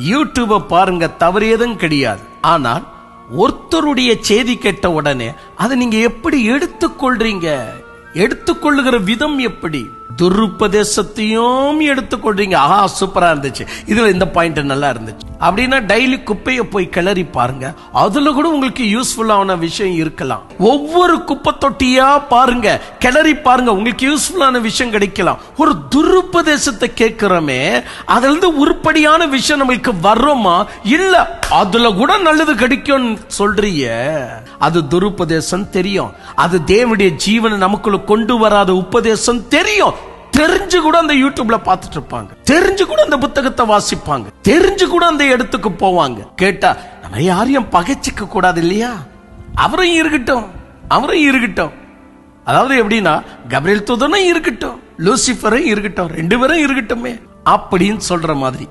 யூடியூப பாருங்க, தவறு எதுவும் கிடையாது. ஆனால் ஒருத்தருடைய செய்தி கேட்ட உடனே அதை நீங்க எப்படி எடுத்துக்கொள்றீங்க, எடுத்துக்கொள்ளுகிற விதம் எப்படி? துருப்பதேசத்தையும் எடுத்துக்கொள்றீங்க. ஆஹா, சூப்பரா இருந்துச்சு, இதுல இந்த பாயிண்ட் நல்லா இருந்துச்சு அப்படின்னா டெய்லி குப்பையை போய் கிளறி பாருங்க, அதுல கூட உங்களுக்கு யூஸ்ஃபுல்லான விஷயம் இருக்கலாம். ஒவ்வொரு குப்பை தொட்டியா பாருங்க, கிளறி பாருங்க, உங்களுக்கு யூஸ்ஃபுல்லான விஷயம் கிடைக்கலாம். ஒரு துருப்பதேசத்தை கேட்கிறோமே, அதுல இருந்து உருப்படியான விஷயம் நம்மளுக்கு வர்றோமா? இல்ல, அதுல கூட நல்லது கிடைக்கும் சொல்றீங்க. அது துருப்பதேசம் தெரியும். அது தேவனுடைய ஜீவனை நமக்குள்ள கொண்டு வராத உபதேசம் தெரியும். தெரிஞ்சு கூட அந்த யூடியூப்ல பார்த்துட்டு இருப்பாங்க, தெரிஞ்சு கூட அந்த புத்தகத்தை வாசிப்பாங்க, தெரிஞ்சு கூட அந்த இடத்துக்கு போவாங்க. கேட்டா நம்ம யாரையும் பகைச்சிக்க கூடாது இல்லையா? அவரும் இருக்கட்டும், அவரும் இருக்கட்டும். அதாவது எப்படின்னா, கபிரியேல் தூதனும் இருக்கட்டும், லூசிபரும் இருக்கட்டும், 2 பேரும் இருக்கட்டுமே அப்படின்னு சொல்ற மாதிரி.